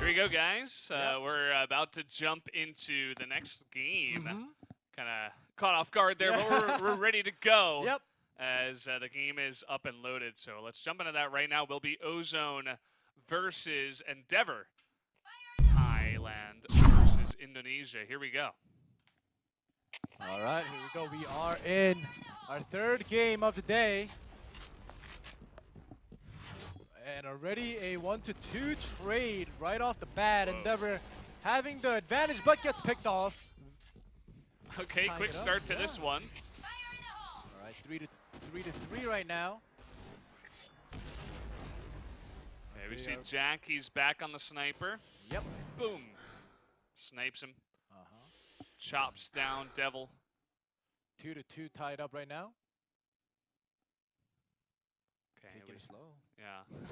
Here we go, guys. We're about to jump into the next game. Kind of caught off guard there, but we're ready to go. Yep. As the game is up and loaded. So let's jump into that right now. Will be Ozone versus Endeavour. Thailand versus Indonesia. Here we go. All right, here we go. We are in our third game of the day. And already a 1-2 trade right off the bat. Whoa. Endeavour having the advantage, but gets picked off. Okay, quick start to this one. All right, 3-3 right now. Yeah, we see Jack. He's back on the sniper. Yep. Boom. Snipes him. Chops down Devil. 2-2 tied up right now. Okay. Taking it slow. Yeah.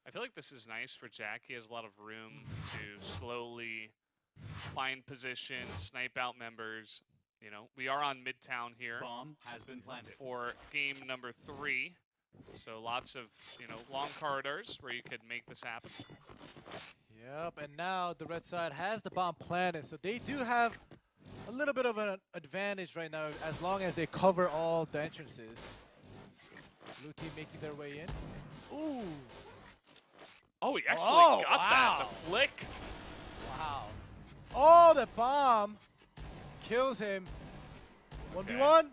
I feel like this is nice for Jack. He has a lot of room to slowly find position, snipe out members. You know, we are on Midtown here. Bomb has been planted. For game number 3. So lots of, long corridors where you could make this happen. Yep, and now the red side has the bomb planted, so they do have a little bit of an advantage right now as long as they cover all the entrances. Blue team making their way in. Ooh. Oh, he actually got that. Wow. The flick. Wow. Oh, the bomb kills him. 1v1.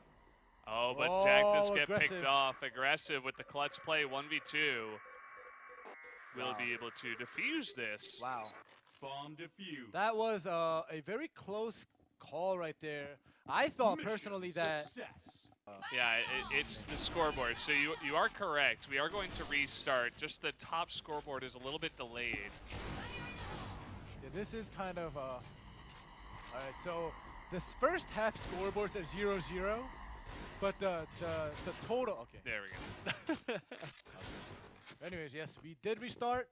Oh, but Jack does get aggressive. picked off. Aggressive with the clutch play, 1v2. Will be able to defuse this. Wow. Bomb defused. That was a very close call right there. I thought personally that... Yeah, it's the scoreboard. So you are correct. We are going to restart. Just the top scoreboard is a little bit delayed. Yeah, this is kind of... all right, so this first half scoreboard says 0-0. But the total, okay. There we go. Anyways, yes, we did restart.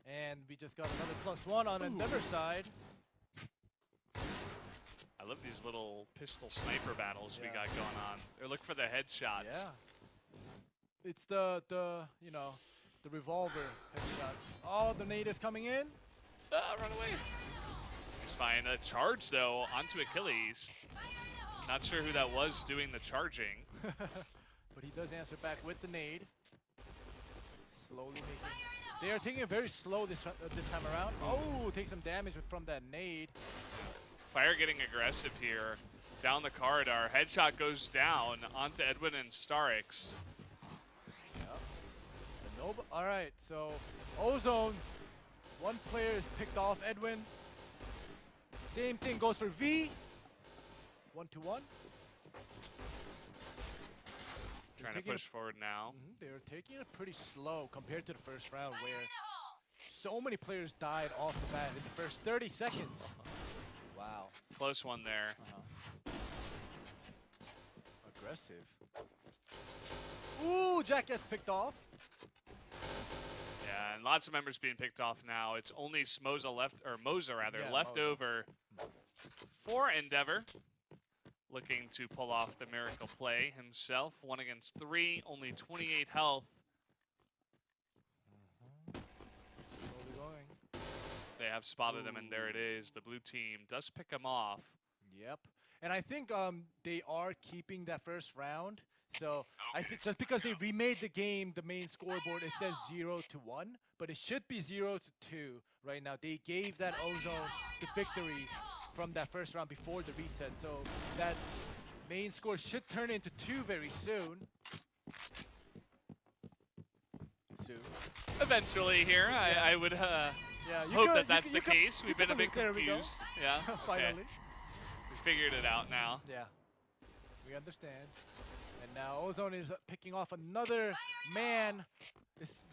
And we just got another +1 on Endeavour side. I love these little pistol sniper battles we got going on. They're looking for the headshots. Yeah. It's the revolver headshots. Oh, the nade is coming in. Run away. He's fine. A charge, though, onto Achilles. Not sure who that was doing the charging. But he does answer back with the nade. Slowly making... They are taking it very slow this time around. Oh, take some damage from that nade. Fire getting aggressive here. Down the corridor. Headshot goes down onto Edwin and Starix. Yep. All right, so Ozone. One player is picked off, Edwin. Same thing goes for V. 1-1. Trying to push forward now. They're taking it pretty slow compared to the first round where so many players died off the bat in the first 30 seconds. Wow. Close one there. Aggressive. Ooh, Jack gets picked off. Yeah, and lots of members being picked off now. It's only Moza left over for Endeavour. Looking to pull off the miracle play himself. 1 against 3, only 28 health. Slowly going. They have spotted him, and there it is. The blue team does pick him off. Yep. And I think they are keeping that first round. So I think just because they remade the game, the main scoreboard, it says 0-1, but it should be 0-2 right now. They gave that Ozone the victory from that first round before the reset, so that main score should turn into 2 very soon. Eventually here, I would hope that that's the case. We've been a bit confused. Yeah, finally. Okay. We figured it out now. Yeah, we understand. And now Ozone is picking off another man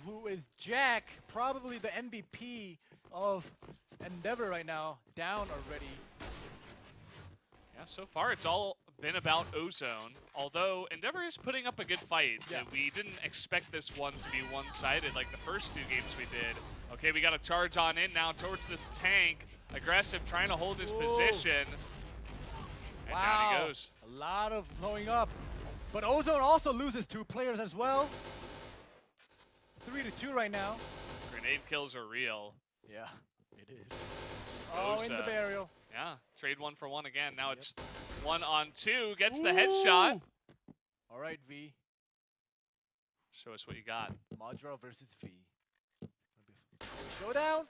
who is Jack, probably the MVP of Endeavour right now, down already. Yeah, so far it's all been about Ozone, although Endeavour is putting up a good fight. Yeah. We didn't expect this one to be one-sided like the first 2 games we did. Okay, we got a charge on in now towards this tank. Aggressive, trying to hold his position. And down he goes. A lot of blowing up. But Ozone also loses 2 players as well. 3-2 right now. Grenade kills are real. Yeah, it is. Oh, in the burial. Yeah, trade 1 for 1 again. Now it's 1 on 2. Gets the headshot. All right, V. Show us what you got. Madra versus V. Showdown.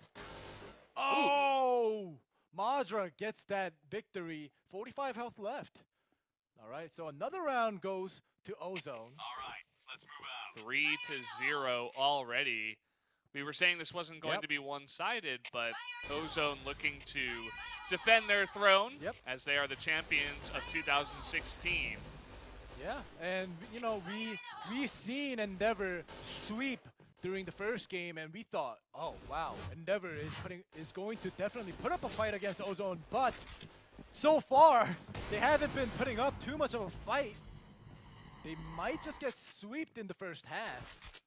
Oh! Madra gets that victory. 45 health left. All right, so another round goes to Ozone. All right, let's move out. 3-0 already. We were saying this wasn't going to be one-sided, but Ozone looking to defend their throne as they are the champions of 2016. Yeah, and you know, we've seen Endeavour sweep during the first game, and we thought, oh wow, Endeavour is going to definitely put up a fight against Ozone, but so far they haven't been putting up too much of a fight. They might just get swept in the first half.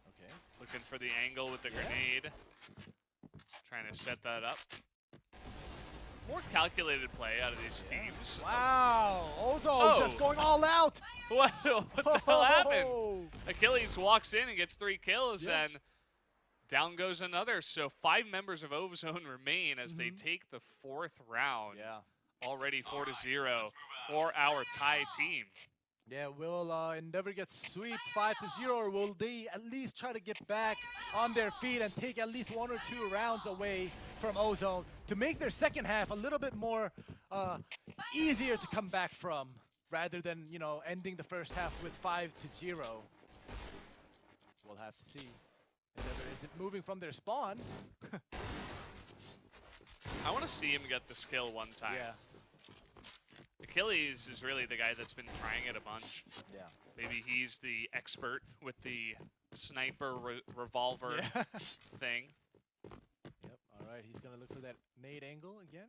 Okay. Looking for the angle with the grenade. Trying to set that up. More calculated play out of these teams. Wow, Ozone just going all out. What the hell happened? Achilles walks in and gets 3 kills, and down goes another. So 5 members of Ozone remain as they take the 4th round. Already 4-0 for our Thai team. Yeah, will Endeavour get swept 5-0, or will they at least try to get back on their feet and take at least 1 or 2 rounds away from Ozone to make their second half a little bit more easier to come back from, rather than, you know, ending the first half with 5-0. We'll have to see. Endeavour isn't moving from their spawn. I want to see him get the skill one time. Yeah. Achilles is really the guy that's been trying it a bunch. Yeah. Maybe he's the expert with the sniper revolver thing. Yep, all right, he's going to look for that nade angle again.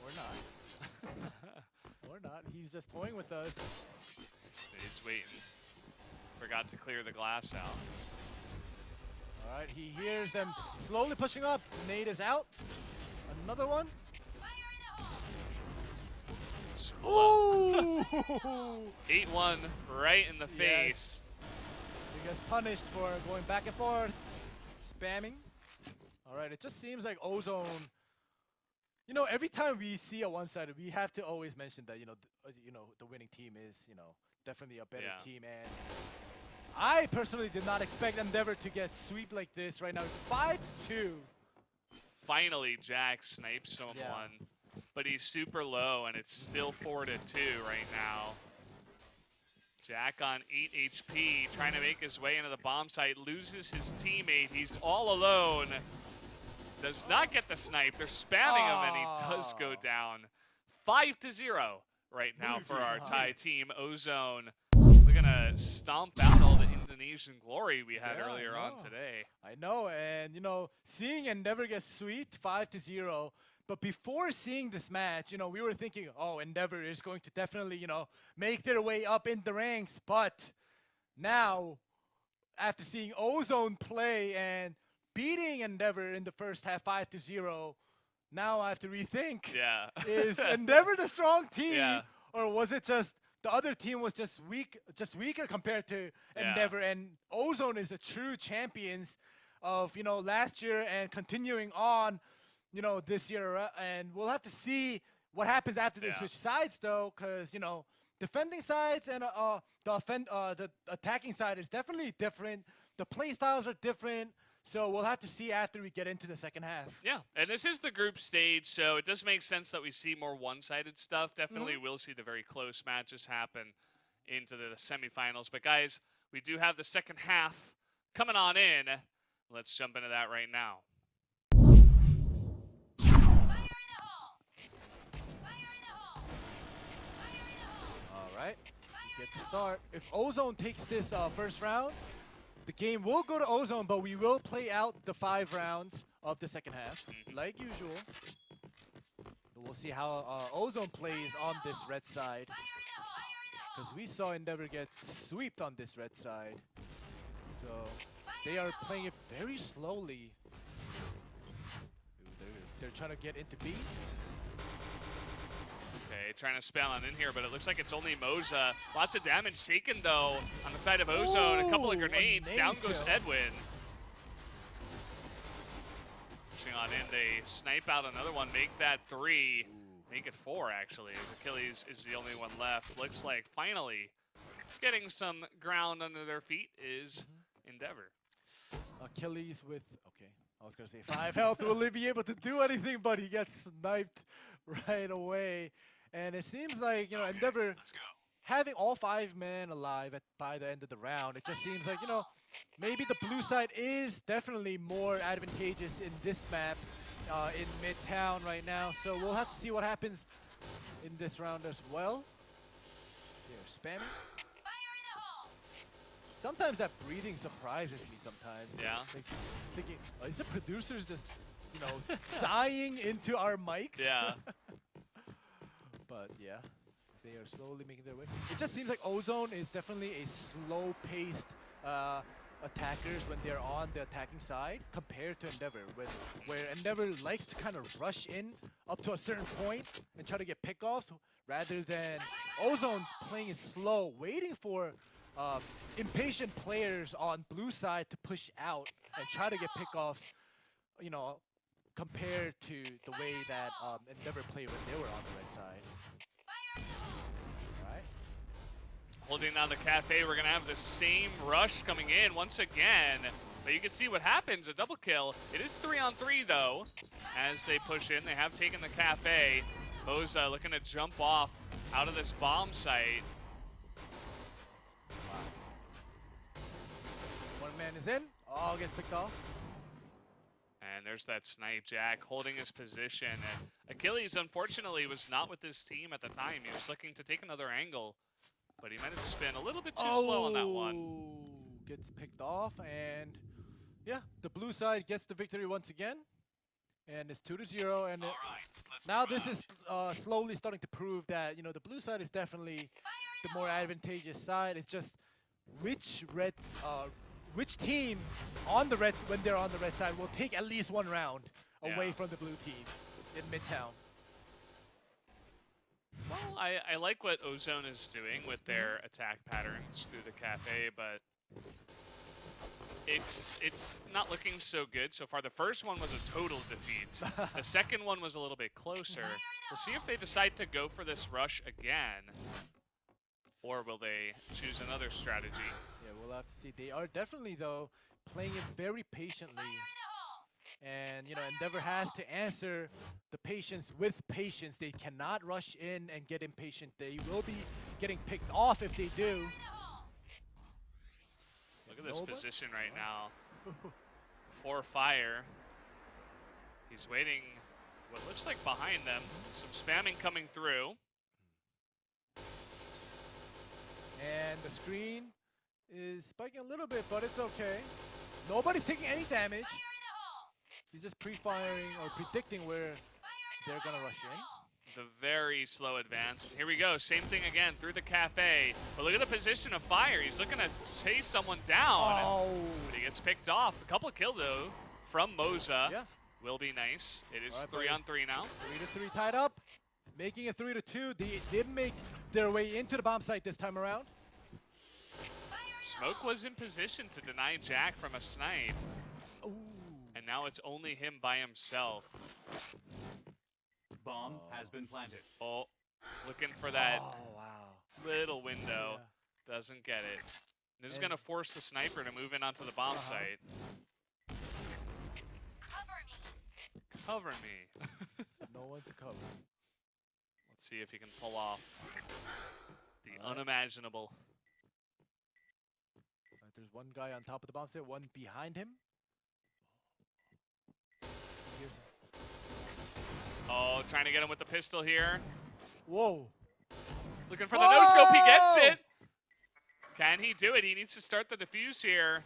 Or not. Or not, he's just toying with us. He's waiting. Forgot to clear the glass out. All right, he hears them slowly pushing up. Nade is out. Another one. Ooh! 8-1 right in the face. He gets punished for going back and forth, spamming. All right, it just seems like Ozone, you know, every time we see a one-sided, we have to always mention that, you know, the winning team is, you know, definitely a better team. And I personally did not expect Endeavour to get swept like this right now. It's 5-2. Finally, Jack snipes someone. But he's super low, and it's still 4-2 right now. Jack on 8 HP, trying to make his way into the bomb site, loses his teammate. He's all alone. Does not get the snipe. They're spamming him, and he does go down. 5-0 right now for our Thai team. Ozone, we're going to stomp out all the Indonesian glory we had earlier on today. I know, and, you know, seeing Endeavour get swept 5-0, but before seeing this match, you know, we were thinking, oh, Endeavour is going to definitely, you know, make their way up in the ranks. But now, after seeing Ozone play and beating Endeavour in the first half 5-0, now I have to rethink. Is Endeavour the strong team, or was it just the other team was just weaker compared to Endeavour, and Ozone is a true champions of, you know, last year and continuing on, you know, this year, and we'll have to see what happens after they switch sides, though, because, you know, defending sides and the attacking side is definitely different. The play styles are different, so we'll have to see after we get into the second half. Yeah, and this is the group stage, so it does make sense that we see more one-sided stuff. Definitely will see the very close matches happen into the semifinals. But, guys, we do have the second half coming on in. Let's jump into that right now. Get the start. If Ozone takes this first round, the game will go to Ozone, but we will play out the 5 rounds of the second half, like usual. We'll see how Ozone plays on this red side, because we saw Endeavour get swept on this red side. So they are playing it very slowly. They're trying to get into B. Okay, trying to spell on in here, but it looks like it's only Moza. Lots of damage taken, though, on the side of Ozone. A couple of grenades. Down goes Edwin. pushing on in. They snipe out another one, make that 3, make it 4 actually. As Achilles is the only one left. Looks like finally getting some ground under their feet is Endeavour. Achilles with, okay, I was going to say 5 health. Will he be able to do anything? But he gets sniped right away. And it seems like, you know, Endeavour having all 5 men alive by the end of the round, it just seems like, you know, maybe the blue side is definitely more advantageous in this map in Midtown right now. So we'll have to see what happens in this round as well. They're spamming. Sometimes that breathing surprises me sometimes. Yeah. Like, thinking, oh, is the producers just, you know, sighing into our mics? Yeah. But yeah, they are slowly making their way. It just seems like Ozone is definitely a slow-paced attackers when they're on the attacking side compared to Endeavour, where Endeavour likes to kind of rush in up to a certain point and try to get pickoffs, rather than Ozone playing it slow, waiting for impatient players on blue side to push out and try to get pickoffs, you know, compared to the way that Endeavour played when they were on the red side. Alright. Holding down the cafe, we're going to have the same rush coming in once again. But you can see what happens, a double kill. It is 3-on-3 though, as they push in. They have taken the cafe. Moza looking to jump off out of this bomb site. One man is in. Oh, gets picked off. And there's that snipe. Jack holding his position. And Achilles, unfortunately, was not with his team at the time. He was looking to take another angle, but he might have just been a little bit too slow on that one. Gets picked off, and yeah, the blue side gets the victory once again. And it's 2-0, and now this is slowly starting to prove that, you know, the blue side is definitely the more advantageous side. It's just which team on the red, when they're on the red side, will take at least one round away from the blue team in Midtown. Well, I like what Ozone is doing with their attack patterns through the cafe, but it's not looking so good so far. The first one was a total defeat. The second one was a little bit closer. We'll see if they decide to go for this rush again, or will they choose another strategy? Yeah, we'll have to see. They are definitely, though, playing it very patiently. And, you know, Endeavour has to answer the patience with patience. They cannot rush in and get impatient. They will be getting picked off if they do. Look at this position right now. For Fire. He's waiting what looks like behind them. Some spamming coming through. And the screen is spiking a little bit, but it's okay. Nobody's taking any damage. He's just pre-firing or predicting where they're going to rush in. The very slow advance. Here we go. Same thing again through the cafe. But look at the position of Fire. He's looking to chase someone down. Oh. But he gets picked off. A couple of kill, though, from Moza. Yeah. Will be nice. It is All right, 3-on-3 now. 3-3 tied up. Making it 3-2. They did make their way into the bomb site this time around. Smoke was in position to deny Jack from a snipe. Ooh. And now it's only him by himself. Bomb has been planted. Oh, looking for that little window. Yeah. Doesn't get it. This is going to force the sniper to move in onto the bomb site. Cover me. No one to cover. Let's see if he can pull off the unimaginable. Right, there's one guy on top of the bomb site, one behind him. Oh, trying to get him with the pistol here. Whoa. Looking for the no-scope. He gets it. Can he do it? He needs to start the defuse here.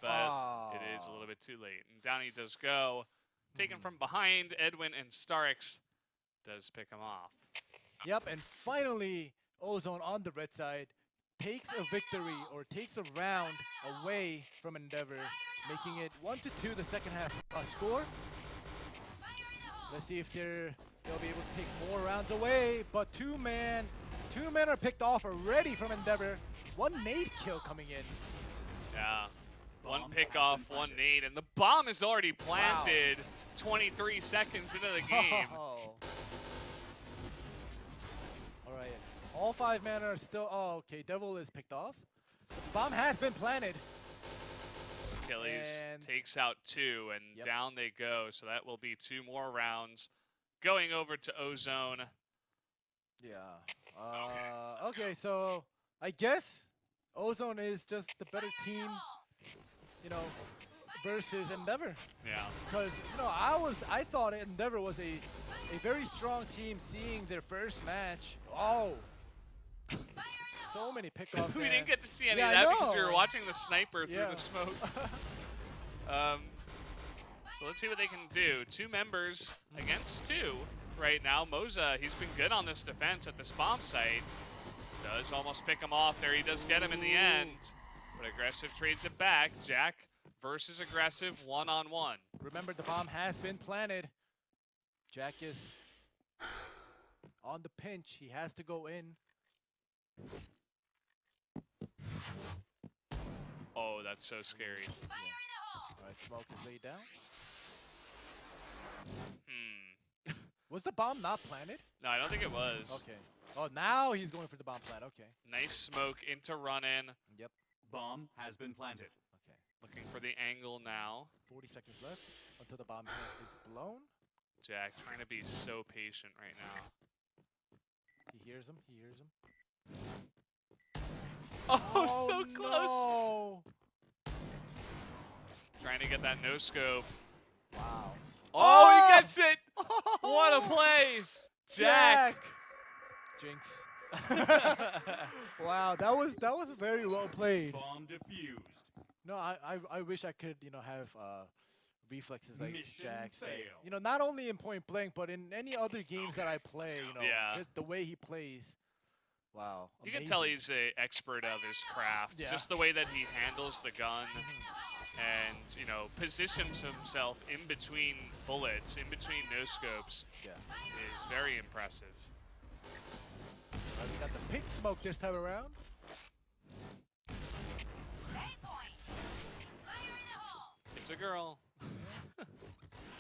But it is a little bit too late. And down he does go. Taken from behind, Edwin and Starks does pick him off. Yep, and finally, Ozone on the red side takes a victory, or takes a round away from Endeavour, making it 1-2 the second half score. Let's see if they'll be able to take more rounds away, but two men are picked off already from Endeavour. One nade kill coming in. Yeah, one pick off, one nade, and the bomb is already planted. Wow. 23 seconds into the game. All right. All 5 men are still. Oh, okay. Devil is picked off. The bomb has been planted. Achilles And takes out 2, and Yep. down they go. So that will be 2 more rounds going over to Ozone. Yeah. Okay, so I guess Ozone is just the better team, you know, versus Endeavour. Yeah. Because I thought Endeavour was a very strong team. Seeing their first match. Oh, so many pickoffs. We and- didn't get to see any Yeah, of I that because we know. were watching the sniper through Yeah. the smoke. So let's see what they can do. 2 members against 2 right now. Moza, he's been good on this defense at this bomb site. Does almost pick him off there. He does get him in the end. But Aggressive trades it back. Jack versus Aggressive 1-on-1. Remember, the bomb has been planted. Jack is on the pinch. He has to go in. Oh, that's so scary. All right, smoke is laid down. Hmm. Was the bomb not planted? No, I don't think it was. Okay. Oh, now he's going for the bomb plant. Okay. Nice smoke into run-in. Yep. Bomb has been planted. Okay. Looking for the angle now. 40 seconds left until the bomb is blown. Jack trying to be so patient right now. He hears him. He hears him. Oh, so close. No. Trying to get that no scope. Wow. Oh, he gets it. What a play. Jack. Jinx. Wow, that was very well played. Bomb defused. No, I wish I could, have reflexes like Mission Jack's. failed. Not only in Point Blank, but in any other games that I play, Yeah. the way he plays. Wow. You can tell amazing. he's an expert of his craft. Yeah. Just the way that he handles the gun and, positions himself in between bullets, in between no scopes, Yeah. is very impressive. We got the pink smoke this time around. It's a girl.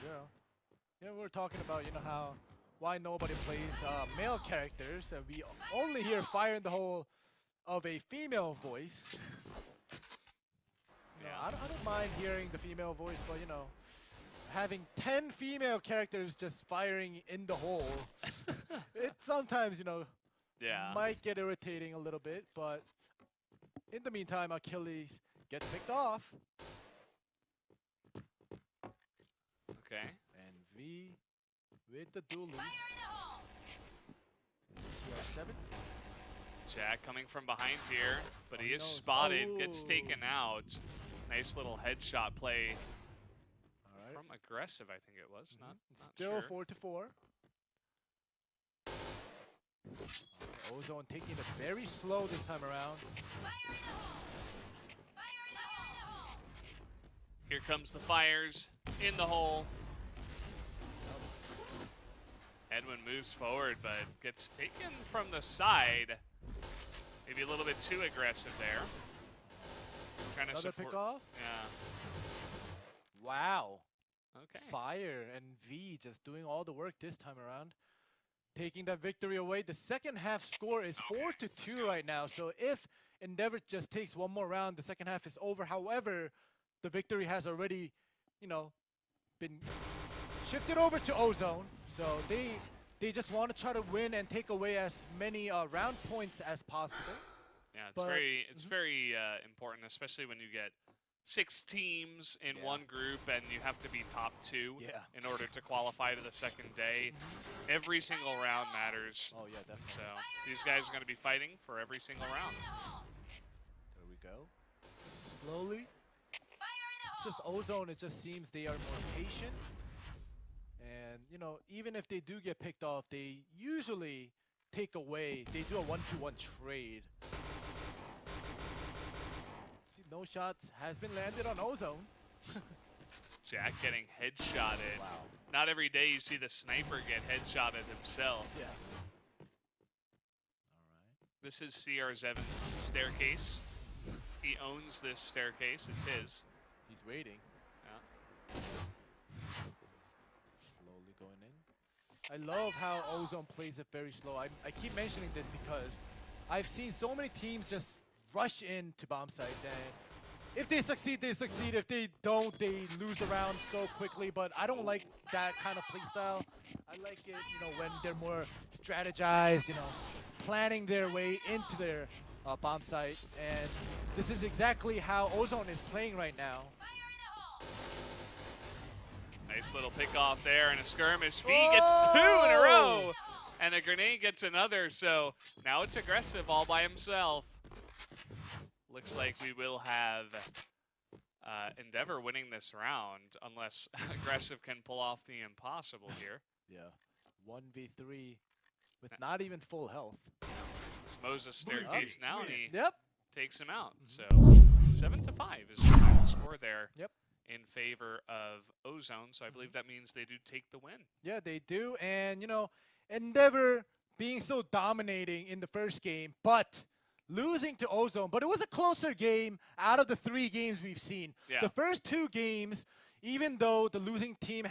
Yeah. We're talking about, why nobody plays male characters, and we only hear fire in the hole of a female voice. Yeah. I don't mind hearing the female voice, but having 10 female characters just firing in the hole, it sometimes, Yeah. might get irritating a little bit, but in the meantime, Achilles gets picked off, Okay. and V with the dualies. CR7. Jack coming from behind here, but he he is knows. spotted, gets Oh. taken out. Nice little headshot play All right. from Aggressive, I think it was. Not Still sure. 4-4. Ozone taking it very slow this time around. Here comes the fires in the hole. Edwin moves forward, but gets taken from the side. Maybe a little bit too aggressive there. Trying to Another support. pick off. Yeah. Wow. Okay. Fire and V just doing all the work this time around. Taking that victory away. The second half score is 4-2 right now. So if Endeavour just takes one more round, the second half is over. However, the victory has already, been shifted over to Ozone. So they just want to try to win and take away as many round points as possible. Yeah, it's But- very important, especially when you get 6 teams in Yeah. one group and you have to be top 2 Yeah. in order to qualify to the second day. Every single round matters. Oh yeah, definitely. So these guys are going to be fighting for every single round. There we go. Slowly. Just Ozone, it just seems they are more patient. And, even if they do get picked off, they usually take away, they do a 1-2-1 trade. See, no shots has been landed on Ozone. Jack getting headshotted. Wow. Not every day you see the sniper get headshotted himself. Yeah. This is CR7's staircase. He owns this staircase. It's his. He's waiting. Yeah. I love how Ozone plays it very slow. I keep mentioning this because I've seen so many teams just rush into bomb site, and if they succeed, they succeed. If they don't, they lose the round so quickly. But I don't like that kind of play style. I like it, when they're more strategized, planning their way into their bomb site. And this is exactly how Ozone is playing right now. Nice little pick off there and a skirmish. V gets 2 in a row, and a grenade gets another. So now it's aggressive all by himself. Looks like we will have Endeavour winning this round, unless aggressive can pull off the impossible here. Yeah, 1v3 with not even full health. It's Moses' staircase now, and he takes him out. So 7-5 is the final score there. Yep. In favor of Ozone, so I believe that means they do take the win. Yeah, they do, and Endeavour being so dominating in the first game, but losing to Ozone. But it was a closer game out of the 3 games we've seen. Yeah. The first 2 games, even though the losing team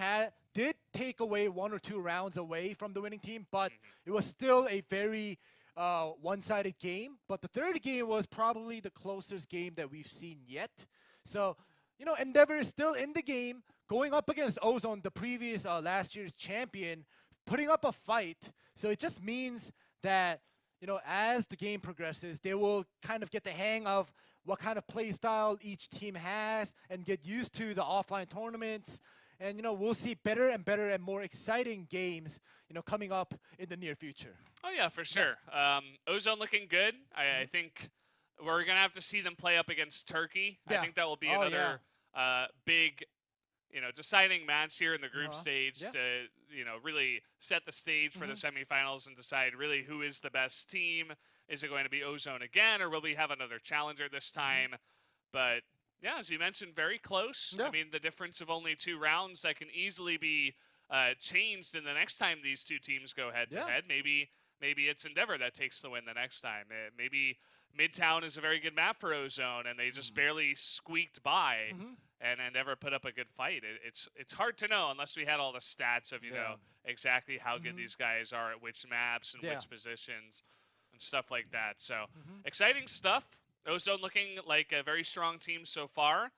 did take away 1 or 2 rounds away from the winning team, but it was still a very one-sided game. But the third game was probably the closest game that we've seen yet. So Endeavour is still in the game, going up against Ozone, the previous last year's champion, putting up a fight. So it just means that, as the game progresses, they will kind of get the hang of what kind of play style each team has and get used to the offline tournaments. And, we'll see better and better and more exciting games, coming up in the near future. Oh, yeah, for sure. Ozone looking good. I think we're going to have to see them play up against Turkey. Yeah. I think that will be another big, deciding match here in the group stage to, really set the stage for the semifinals and decide really who is the best team. Is it going to be Ozone again, or will we have another challenger this time? But, yeah, as you mentioned, very close. Yeah. I mean, the difference of only 2 rounds that can easily be changed in the next time these 2 teams go head-to-head. Maybe it's Endeavour that takes the win the next time. Maybe Midtown is a very good map for Ozone, and they just barely squeaked by, and Endeavour put up a good fight. It's hard to know unless we had all the stats of exactly how good these guys are at which maps and which positions and stuff like that. So exciting stuff. Ozone looking like a very strong team so far.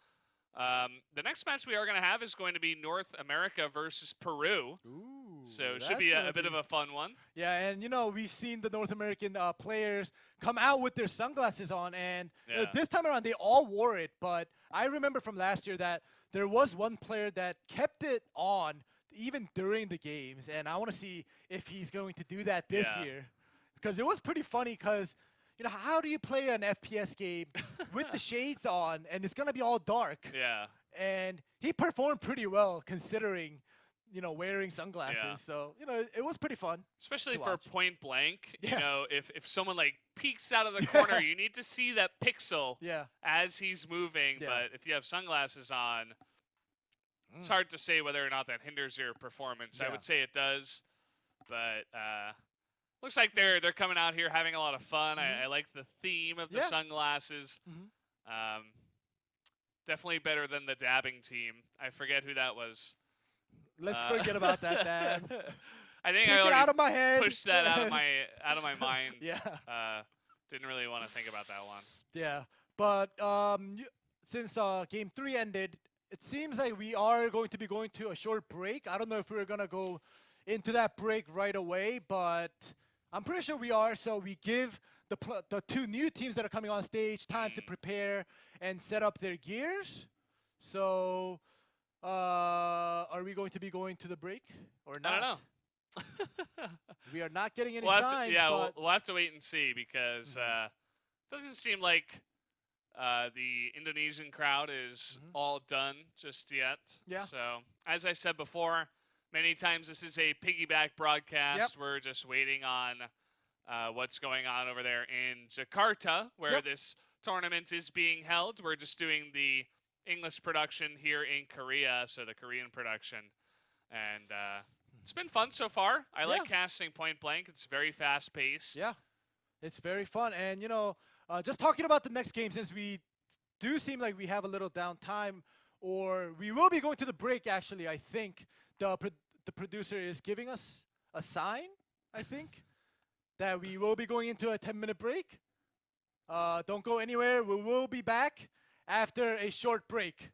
The next match we are going to have is going to be North America versus Peru. Ooh, so it should be a bit of a fun one. Yeah, and we've seen the North American players come out with their sunglasses on, and this time around they all wore it. But I remember from last year that there was one player that kept it on even during the games, and I want to see if he's going to do that this year, because it was pretty funny. Because how do you play an FPS game with the shades on and it's going to be all dark? Yeah. And he performed pretty well considering, wearing sunglasses. Yeah. So, it was pretty fun. Especially for watch. point blank. Yeah. If someone peeks out of the corner, you need to see that pixel Yeah. as he's moving. Yeah. But if you have sunglasses on, it's hard to say whether or not that hinders your performance. I Yeah. would say it does. But looks like they're coming out here having a lot of fun. I like the theme of the sunglasses. Definitely better than the dabbing team. I forget who that was. Let's forget about that, Dan. I think Take I it already out of my head. pushed that out of my mind. Yeah. Didn't really want to think about that one. Yeah. But since Game 3 ended, it seems like we are going to be going to a short break. I don't know if we're going to go into that break right away, but I'm pretty sure we are. So we give the 2 new teams that are coming on stage time to prepare and set up their gears. So are we going to be going to the break or not? I don't know. We are not getting any We'll have signs. we'll have to wait and see, because doesn't seem like the Indonesian crowd is all done just yet. Yeah. So as I said before, many times this is a piggyback broadcast. We're just waiting on what's going on over there in Jakarta, where this tournament is being held. We're just doing the English production here in Korea, so the Korean production. And it's been fun so far. I like casting point blank. It's very fast-paced. Yeah, it's very fun. And, just talking about the next game, since we do seem like we have a little downtime, or we will be going to the break, actually. I think the producer is giving us a sign, I think, that we will be going into a 10-minute break. Don't go anywhere. We will be back after a short break.